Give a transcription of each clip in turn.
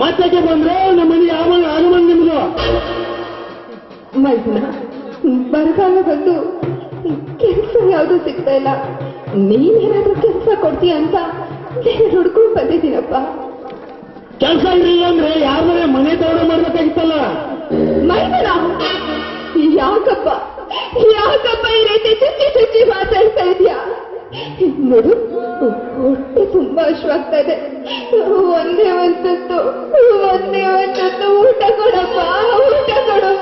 ಮತ್ತೆ ಬಂದ್ರೆ ನಮ್ಮ ಮನೆಗೆ ಆಗಮನ್ ನಿಮ್ದು. ಮೈದುನ, ಬರಗಾಲ ಬಂದು ಕೆಲಸ ಯಾವುದು ಸಿಗ್ತಾ ಇಲ್ಲ. ನೀನೇನಾದ್ರೂ ಕೆಲಸ ಕೊಡ್ತೀಯ ಅಂತ ಹುಡ್ಕೊಂಡು ಬಂದಿದ್ದೀನಪ್ಪ. ಕೆಲಸ ಇರಲಿಲ್ಲ ಅಂದ್ರೆ ಯಾರ ಮನೆ ತಗೊಂಡು ಮಾಡ್ಬೇಕಾಗಿತ್ತಲ್ಲ. ಮೈದುನ, ಯಾಕಪ್ಪ ಈ ರೀತಿ ಚುಚ್ಚಿ ಮಾತಾಡ್ತಾ ಇದೀಯಾ? ನೋಡು, ಹೊಟ್ಟೆ ತುಂಬಾ ಹಶ್ವಾಗ್ತಾ ಇದೆ. ಒಂದೇ ಒಂದೊತ್ತು ಊಟ ಕೊಡಪ್ಪ, ಊಟ ಕೊಡು.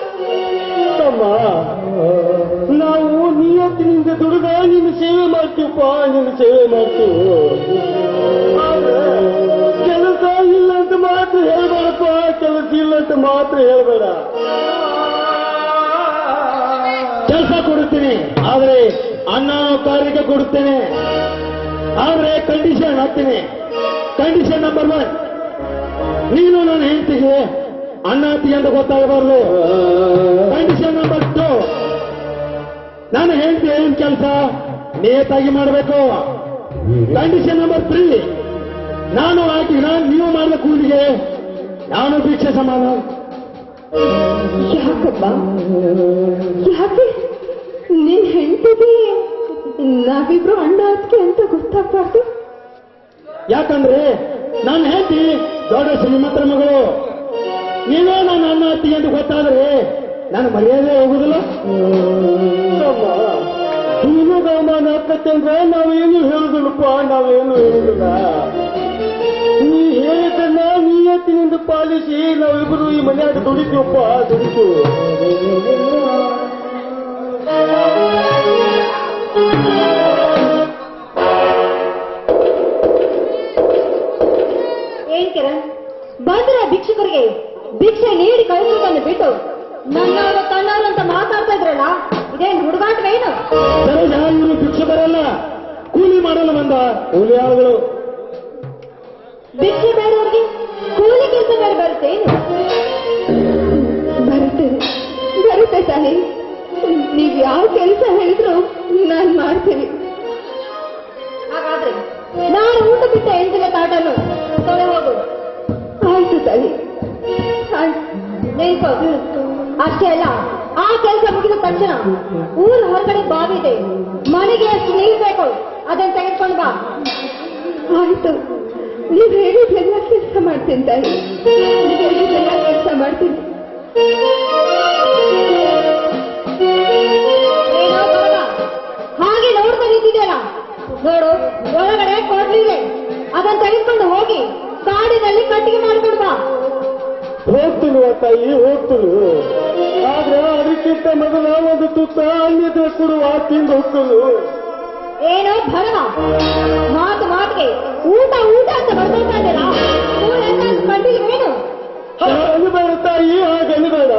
ನಾವು ನಿಯತ್ತಿನಿಂದ ದುಡಿದ ನಿನ್ನ ಸೇವೆ ಮಾಡ್ತೀವಪ್ಪ, ನಿನ್ನ ಸೇವೆ ಮಾಡ್ತೀವಿ. ಕೆಲಸ ಇಲ್ಲ ಅಂತ ಮಾತ್ರ ಹೇಳ್ಬೇಡಪ್ಪ, ಕೆಲಸ ಇಲ್ಲ ಅಂತ ಮಾತ್ರ ಹೇಳ್ಬೇಡ. ಕೆಲಸ ಕೊಡುತ್ತೇನೆ, ಆದ್ರೆ ಅನ್ನ ಕಾರ್ಯಕ್ಕೆ ಕೊಡುತ್ತೇನೆ. ಆದ್ರೆ ಕಂಡೀಷನ್ ಹಾಕ್ತೀನಿ. ಕಂಡೀಷನ್ ನಂಬರ್ 1, ನೀನು ನನ್ನ ಹೆಂಡತಿಗೆ ಅನ್ನ ಹಾಕ್ತೀನಿ ಅಂತ ಗೊತ್ತಾಗಬಾರ್ದು. ಕಂಡೀಷನ್ ನಂಬರ್ 2, ನಾನು ಹೆಂಡತಿ ಏನ್ ಕೆಲಸ ನಿಯತ್ತಾಗಿ ಮಾಡಬೇಕು. ಕಂಡೀಷನ್ ನಂಬರ್ 3, ನಾನು ಹಾಕಿನ ನೀವು ಮಾಡಿದ ಕೂಲಿಗೆ ನಾನು ಭಿಕ್ಷೆ ಸಮಾನ. ಯಾಕಪ್ಪ? ಯಾಕೆ ನಿನ್ ಹೆಂಡತಿಗೆ ನಾವಿಬ್ರು ಅಣ್ಣ ಅದಕ್ಕೆ ಅಂತ ಗೊತ್ತಾಗ್ಬಾರ್ದು? ಯಾಕಂದ್ರೆ ನಾನು ಹೆಂಡತಿ ದೊಡ್ಡ ಶ್ರೀಮಂತರ ಮಗಳು. ನೀವೇ ನಾನು ಅನ್ನ ಹತ್ತಿ ಅಂತ ಗೊತ್ತಾದ್ರೆ ನಾನು ಮರ್ಯಾದೆ ಹೋಗುದಿಲ್ಲ. ನಿಮಗೆ ಅವಮಾನ ಆಗ್ತಂದ್ರೆ ನಾವೇನು ಹೇಳುದಿಲ್ಲಪ್ಪ, ನಾವೇನು ಹೇಳುದಿಲ್ಲ. ನೀ ಹೇಳಿದ್ದನ್ನ ನಿಯತ್ತಿನಿಂದ ಪಾಲಿಸಿ ನಾವಿಬ್ಬರು ಈ ಮನೆಯಾಗ ದುಡಿತೀವಪ್ಪ, ದುಡಿತು. ಏನ್ ಕಿರಣ್, ಬಂದ್ರೆ ಭಿಕ್ಷುಕರಿಗೆ ಭಿಕ್ಷೆ ನೀಡಿ ಕಳಿಸೋದನ್ನು ಬಿಟ್ಟು ನನ್ನವರು ತನ್ನವರು ಅಂತ ಮಾತಾಡ್ತಾ ಇದ್ರಲ್ಲ, ಇದೇನು ಹುಡುಗಾಟವೇನು? ಇವರು ಭಿಕ್ಷುಕರಲ್ಲ, ಕೂಲಿ ಮಾಡಲು ಬಂದ ಕೂಲಿ ಆಳುಗಳು. ಭಿಕ್ಷೆ ಬೇಡವ್ರಿಗೆ ಕೂಲಿ ಕೆಲಸ ಬೇಡ ಬರುತ್ತೇನು? ಬರುತ್ತೆ ತಾಯಿ, ನೀವ್ ಯಾವ ಕೆಲಸ ಹೇಳಿದ್ರು ನಾನು ಮಾಡ್ತೀನಿ. ಹಾಗಾದ್ರೆ ನಾನು ಊಟ ಬಿಟ್ಟ ಎಂಟಿನ ತಾಟನ್ನು ತೊಳೆ ಹೋಗು. ಆಯ್ತು ತಾಯಿ, ನೆನ್ಕೋದು. ಅಷ್ಟೇ ಅಲ್ಲ, ಆ ಕೆಲಸ ಮುಗಿದ ತಕ್ಷಣ ಊರ ಹೊರಗಡೆ ಬಾವಿ ಇದೆ, ಮನೆಗೆ ಅಷ್ಟು ನೀರು ಬೇಕು, ಅದನ್ನು ತೆಗೆದುಕೊಂಡು ಬಾ. ಆಯ್ತು, ನೀವು ಹೇಳಿದ್ದೆಲ್ಲ ಕೆಲಸ ಮಾಡ್ತೀನಿ ತಾಯಿ, ನೀವು ಹೇಳಿದ್ದೆಲ್ಲ ಕೆಲಸ ಮಾಡ್ತೀನಿ. ಹಾಗೆ ನೋಡ್ತಾ ನಿಂತಿದೆಯಲ್ಲ, ನೋಡು, ಒಳಗಡೆ ಕೊಡ್ಲಿದೆ, ಅದನ್ನು ತೆಗೆದುಕೊಂಡು ಹೋಗಿ ಕಾಡಿನಲ್ಲಿ ಕಟ್ಟಿಗೆ ಮಾಡ್ಕೊಂಡು ಬಾ. ಹೋಗ್ತೀನಿ ತಾಯಿ, ಹೋಗ್ತೀನಿ. ಆದ್ರೆ ಅದಕ್ಕಿಂತ ಮೊದಲ ಒಂದು ತುತ್ತ ಅನ್ಯತೆ ಕೊಡುವ ತಿಂದು ಹೋಗ್ತೀನಿ. ಏನೋ ಭರಮ, ಮಾತಿಗೆ ಊಟ ಅಂತ ಬರ್ತಾ ಇದ್ದೀರಾ? ಕಂಡಿಲ್ವೇನು? ಅನ್ಬೇಡ ತಾಯಿ, ಹಾಗೆ ಅನ್ಬೇಡ.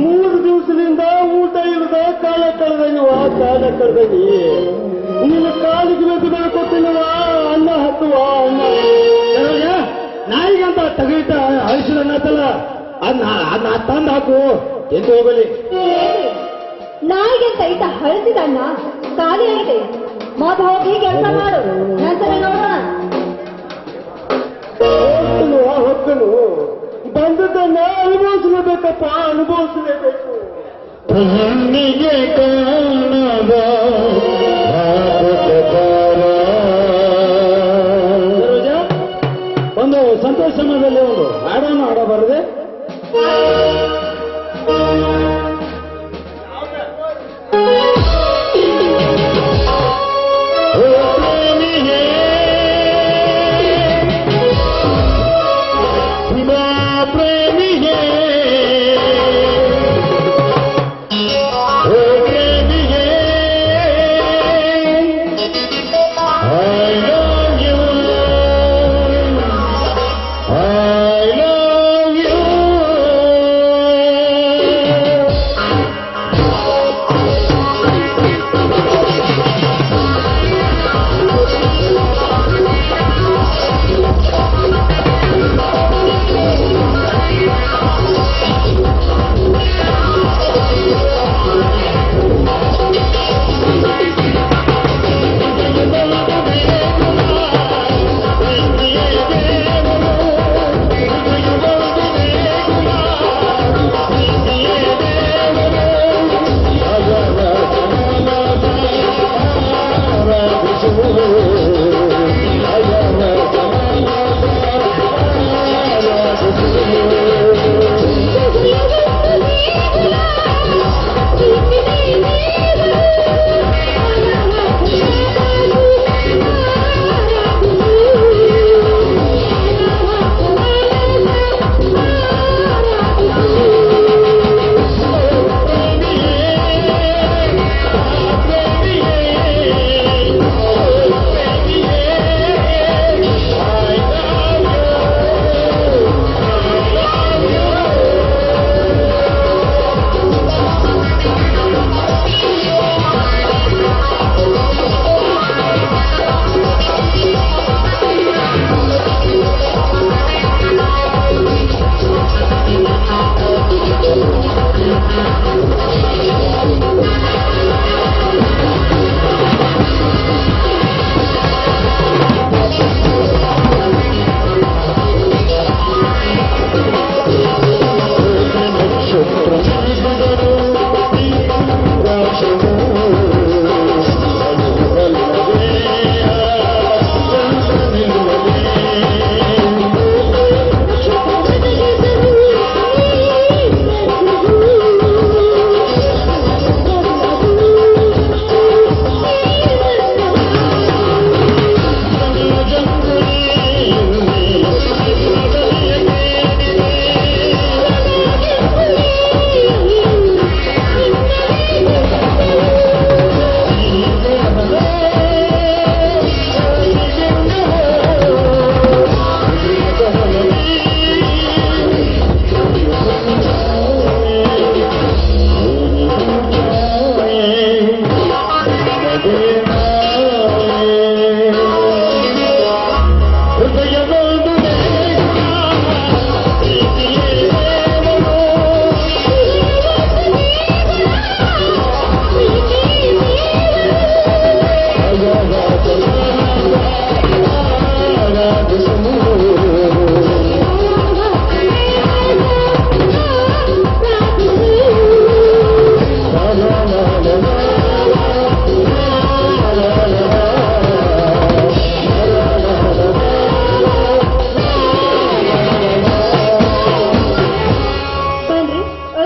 3 ದಿವಸದಿಂದ ಊಟ ಇಲ್ಲದ ಕಾಲ ಕಳೆದನಿವ, ಕಾಲ ಕಳೆದನಿ. ನಿನ್ನ ಕಾಲಿಗೆ ಬೇಕು ಕೊಟ್ಟಿನವ, ಅನ್ನ ಹತ್ತುವ ಅನ್ನ. ನಾಯಿಗಂತ ತಗೀಟ ಅಳಿಸಿದ ಅನ್ನತ್ತಲ್ಲ, ಅದನ್ನ ತಂದು ಹಾಕು ಎಂದು ಹೋಗಲಿ. ನಾಯಿಗೆಂತ ಇಟ್ಟ ಹಳಸಿದ ಅನ್ನ ಖಾಲಿ ಆಗಿದೆ, ಮೊದ ಹೋಗಿ ಕೆಲಸ ಮಾಡು, ನಂತರ ನೋಡೋಣ. ಹೊತ್ತನು ಬಂದದನ್ನ ಅನುಭವಿಸಲೇಬೇಕಪ್ಪ, ಅನುಭವಿಸಲೇಬೇಕು. ಒಂದು ಸಂತೋಷ ಸಮಯದಲ್ಲಿ ಒಂದು ಹಾಡನ್ನು ಹಾಡಬಾರದೆ?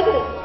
ಒಳಗಡೆ